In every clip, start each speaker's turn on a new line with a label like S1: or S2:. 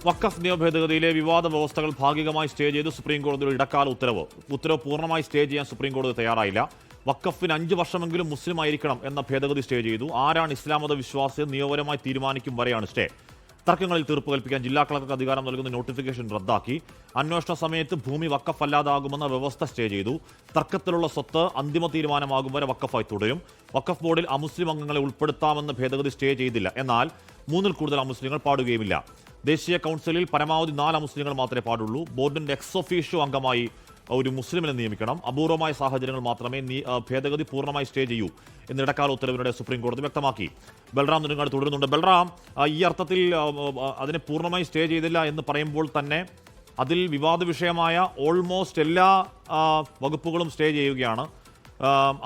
S1: വഖഫ് നിയമ ഭേദഗതിയിലെ വിവാദ വ്യവസ്ഥകൾ ഭാഗികമായി സ്റ്റേ ചെയ്ത് സുപ്രീം കോടതിയുടെ ഇടക്കാല ഉത്തരവ് പൂർണ്ണമായി സ്റ്റേ ചെയ്യാൻ സുപ്രീം കോടതി തയ്യാറായില്ല. വഖഫിന് 5 വർഷമെങ്കിലും മുസ്ലിം ആയിരിക്കണം എന്ന ഭേദഗതി സ്റ്റേ ചെയ്തു. ആരാണ് ഇസ്ലാം മത വിശ്വാസി നിയമപരമായി തീരുമാനിക്കും വരെയാണ് സ്റ്റേ. തർക്കങ്ങളിൽ തീർപ്പ് കൽപ്പിക്കാൻ ജില്ലാ കളക്ടർക്ക് അധികാരം നൽകുന്ന നോട്ടിഫിക്കേഷൻ റദ്ദാക്കി. അന്വേഷണ സമയത്ത് ഭൂമി വഖഫ് അല്ലാതാകുമെന്ന വ്യവസ്ഥ സ്റ്റേ ചെയ്തു. തർക്കത്തിലുള്ള സ്വത്ത് അന്തിമ തീരുമാനമാകും വരെ വഖഫായി തുടരും. വഖഫ് ബോർഡിൽ അമുസ്ലിം അംഗങ്ങളെ ഉൾപ്പെടുത്താമെന്ന ഭേദഗതി സ്റ്റേ ചെയ്തില്ല. എന്നാൽ 3-ൽ കൂടുതൽ അമുസ്ലിങ്ങൾ പാടുകയുമില്ല. ദേശീയ കൗൺസിലിൽ പരമാവധി 4 അമുസ്ലിങ്ങൾ മാത്രമേ പാടുള്ളൂ. ബോർഡിന്റെ എക്സ് ഒഫീഷ്യോ അംഗമായി ഒരു മുസ്ലിമിനെ നിയമിക്കണം. അപൂർവമായ സാഹചര്യങ്ങൾ മാത്രമേ ഭേദഗതി പൂർണ്ണമായി സ്റ്റേ ചെയ്യൂ എന്ന് ഇടക്കാല ഉത്തരവിലൂടെ സുപ്രീം കോടതി വ്യക്തമാക്കി. ബൽറാം നെടുങ്ങാട് തുടരുന്നുണ്ട്. ബൽറാം, ഈ അർത്ഥത്തിൽ അതിനെ പൂർണ്ണമായി സ്റ്റേ ചെയ്തില്ല എന്ന് പറയുമ്പോൾ തന്നെ അതിൽ വിവാദ വിഷയമായ ഓൾമോസ്റ്റ് എല്ലാ വകുപ്പുകളും സ്റ്റേ ചെയ്യുകയാണ്.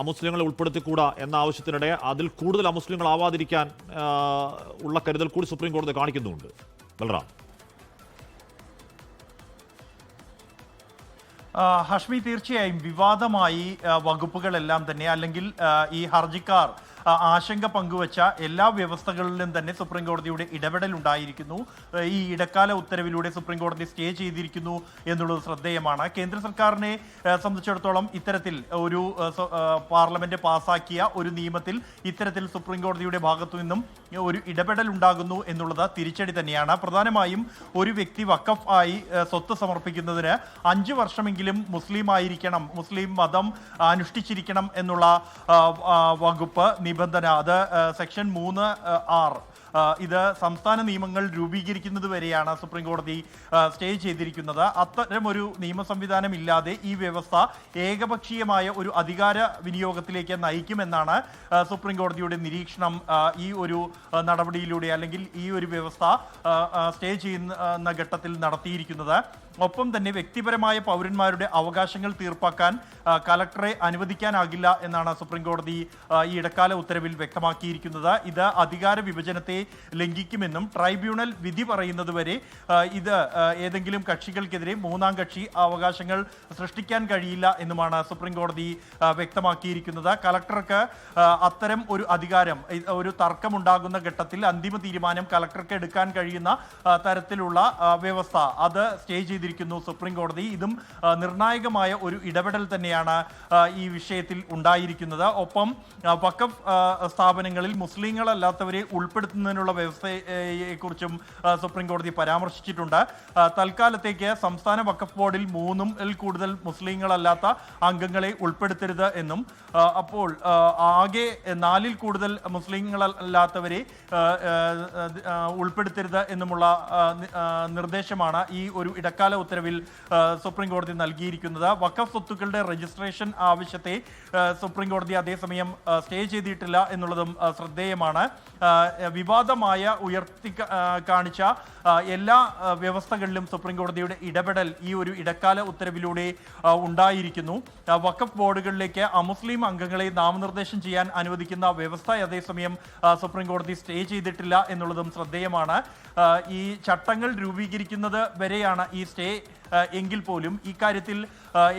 S1: അമുസ്ലിങ്ങളെ ഉൾപ്പെടുത്തിക്കൂടാ എന്ന ആവശ്യത്തിനിടെ അതിൽ കൂടുതൽ അമുസ്ലിങ്ങൾ ആവാതിരിക്കാൻ ഉള്ള കരുതൽ കൂടി സുപ്രീം കോടതി കാണിക്കുന്നുണ്ട്. ബൽറാം.
S2: ഹഷ്മി, തീർച്ചയായും വിവാദമായി വകുപ്പുകളെല്ലാം തന്നെ അല്ലെങ്കിൽ ഈ ഹർജിക്കാർ ആശങ്ക പങ്കുവച്ച എല്ലാ വ്യവസ്ഥകളിലും തന്നെ സുപ്രീം കോടതിയുടെ ഇടപെടൽ ഉണ്ടായിരിക്കുന്നു. ഈ ഇടക്കാല ഉത്തരവിലൂടെ സുപ്രീം കോടതി സ്റ്റേ ചെയ്തിരിക്കുന്നു എന്നുള്ളത് ശ്രദ്ധേയമാണ്. കേന്ദ്ര സർക്കാരിനെ സംബന്ധിച്ചിടത്തോളം ഇത്തരത്തിൽ ഒരു പാർലമെന്റ് പാസാക്കിയ ഒരു നിയമത്തിൽ ഇത്തരത്തിൽ സുപ്രീം കോടതിയുടെ ഭാഗത്തു നിന്നും ഒരു ഇടപെടൽ ഉണ്ടാകുന്നു എന്നുള്ളത് തിരിച്ചടി തന്നെയാണ്. പ്രധാനമായും ഒരു വ്യക്തി വഖഫ് ആയി സ്വത്ത് സമർപ്പിക്കുന്നതിന് 5 വർഷമെങ്കിലും മുസ്ലിം ആയിരിക്കണം, മുസ്ലിം മതം അനുഷ്ഠിച്ചിരിക്കണം എന്നുള്ള വകുപ്പ് നിബന്ധന, അത് സെക്ഷൻ 3R, ഇത് സംസ്ഥാന നിയമങ്ങൾ രൂപീകരിക്കുന്നത് വരെയാണ് സുപ്രീം കോടതി സ്റ്റേ ചെയ്തിരിക്കുന്നത്. അത്തരമൊരു നിയമ സംവിധാനം ഇല്ലാതെ ഈ വ്യവസ്ഥ ഏകപക്ഷീയമായ ഒരു അധികാര വിനിയോഗത്തിലേക്ക് നയിക്കുമെന്നാണ് സുപ്രീം കോടതിയുടെ നിരീക്ഷണം ഈ ഒരു നടപടിയിലൂടെ അല്ലെങ്കിൽ ഈ ഒരു വ്യവസ്ഥ സ്റ്റേ ചെയ്യുന്ന ഘട്ടത്തിൽ നടത്തിയിരിക്കുന്നത്. ഒപ്പം തന്നെ വ്യക്തിപരമായ പൗരന്മാരുടെ അവകാശങ്ങൾ തീർപ്പാക്കാൻ കലക്ടറെ അനുവദിക്കാനാകില്ല എന്നാണ് സുപ്രീം കോടതി ഈ ഇടക്കാല ഉത്തരവിൽ വ്യക്തമാക്കിയിരിക്കുന്നത്. ഇത് അധികാര വിഭജനത്തെ ലംഘിക്കുമെന്നും ട്രൈബ്യൂണൽ വിധി പറയുന്നതുവരെ ഇത് ഏതെങ്കിലും കക്ഷികൾക്കെതിരെ 3-ാം കക്ഷി അവകാശങ്ങൾ സൃഷ്ടിക്കാൻ കഴിയില്ല എന്നുമാണ് സുപ്രീം കോടതി വ്യക്തമാക്കിയിരിക്കുന്നത്. കലക്ടർക്ക് അത്തരം ഒരു അധികാരം, ഒരു തർക്കമുണ്ടാകുന്ന ഘട്ടത്തിൽ അന്തിമ തീരുമാനം കലക്ടർക്ക് എടുക്കാൻ കഴിയുന്ന തരത്തിലുള്ള വ്യവസ്ഥ അത് സ്റ്റേ ചെയ്തിരിക്കുന്നു സുപ്രീം കോടതി. ഇതും നിർണായകമായ ഒരു ഇടപെടൽ തന്നെയാണ് ഈ വിഷയത്തിൽ ഉണ്ടായിരിക്കുന്നത്. ഒപ്പം വഖഫ് സ്ഥാപനങ്ങളിൽ മുസ്ലിങ്ങളല്ലാത്തവരെ ഉൾപ്പെടുത്തുന്നതിനുള്ള വ്യവസ്ഥയെക്കുറിച്ചും സുപ്രീം കോടതി പരാമർശിച്ചിട്ടുണ്ട്. തൽക്കാലത്തേക്ക് സംസ്ഥാന വഖഫ് ബോർഡിൽ 3-ൽ കൂടുതൽ മുസ്ലിങ്ങളല്ലാത്ത അംഗങ്ങളെ ഉൾപ്പെടുത്തരുത് എന്നും അപ്പോൾ ആകെ 4-ൽ കൂടുതൽ മുസ്ലിങ്ങളല്ലാത്തവരെ ഉൾപ്പെടുത്തരുത് എന്നുമുള്ള നിർദ്ദേശമാണ് ഈ ഒരു ഇടക്കാല ഉത്തരവിൽ സുപ്രീം കോടതി നൽകിയിരിക്കുന്നത്. വഖഫ് സ്വത്തുക്കളുടെ രജിസ്ട്രേഷൻ ആവശ്യത്തെ സുപ്രീം കോടതി അതേസമയം സ്റ്റേ ചെയ്തിട്ടില്ല എന്നുള്ളതും ശ്രദ്ധേയമാണ്. വിവാദമായ ഉയർത്തി കാണിച്ച എല്ലാ വ്യവസ്ഥകളിലും സുപ്രീം കോടതിയുടെ ഇടപെടൽ ഈ ഒരു ഇടക്കാല ഉത്തരവിലൂടെ ഉണ്ടായിരിക്കുന്നു. വഖഫ് ബോർഡുകളിലേക്ക് അമുസ്ലിം അംഗങ്ങളെ നാമനിർദ്ദേശം ചെയ്യാൻ അനുവദിക്കുന്ന വ്യവസ്ഥ അതേസമയം സുപ്രീം കോടതി സ്റ്റേ ചെയ്തിട്ടില്ല എന്നുള്ളതും ശ്രദ്ധേയമാണ്. ഈ ചട്ടങ്ങൾ രൂപീകരിക്കുന്നത് വരെയാണ് ഈ സ്റ്റേ എങ്കിൽ പോലും ഇക്കാര്യത്തിൽ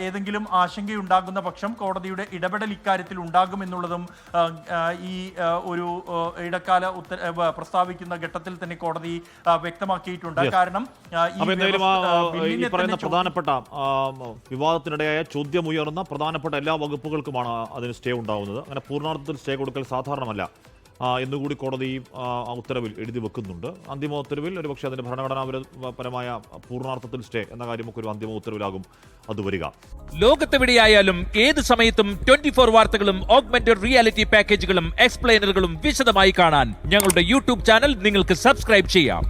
S2: ഏതെങ്കിലും ആശങ്കയുണ്ടാകുന്ന പക്ഷം കോടതിയുടെ ഇടപെടൽ ഇക്കാര്യത്തിൽ ഉണ്ടാകുമെന്നുള്ളതും ഈ ഒരു ഇടക്കാല ഉത്തരവ് പ്രസ്താവിക്കുന്ന ഘട്ടത്തിൽ തന്നെ കോടതി വ്യക്തമാക്കിയിട്ടുണ്ട്. കാരണം
S1: ഈ പറയുന്ന പ്രധാനപ്പെട്ട വിവാദത്തിനിടയായ ചോദ്യമുയർന്ന പ്രധാനപ്പെട്ട എല്ലാ വകുപ്പുകൾക്കുമാണ് അതിന് സ്റ്റേ ഉണ്ടാവുന്നത്. അങ്ങനെ പൂർണ്ണാർത്ഥത്തിൽ സ്റ്റേ കൊടുക്കൽ സാധാരണമല്ല എന്നുകൂടി കോടതി ഉത്തരവിൽ എഴുതി വെക്കുന്നുണ്ട്. അന്തിമ ഉത്തരവിൽ ഒരുപക്ഷെ അതിന്റെ ഭരണഘടനാപരമായ പൂർണ്ണാർത്ഥത്തിൽ സ്റ്റേ എന്ന കാര്യമൊക്കെ ഒരു അന്തിമ ഉത്തരവിലാകും അത് വരിക.
S3: ലോകത്തെവിടെയായാലും ഏത് സമയത്തും 24 വാർത്തകളും ഓഗ്മെന്റഡ് റിയാലിറ്റി പാക്കേജുകളും എക്സ്പ്ലെയിനറുകളും വിശദമായി കാണാൻ ഞങ്ങളുടെ യൂട്യൂബ് ചാനൽ നിങ്ങൾക്ക് സബ്സ്ക്രൈബ് ചെയ്യാം.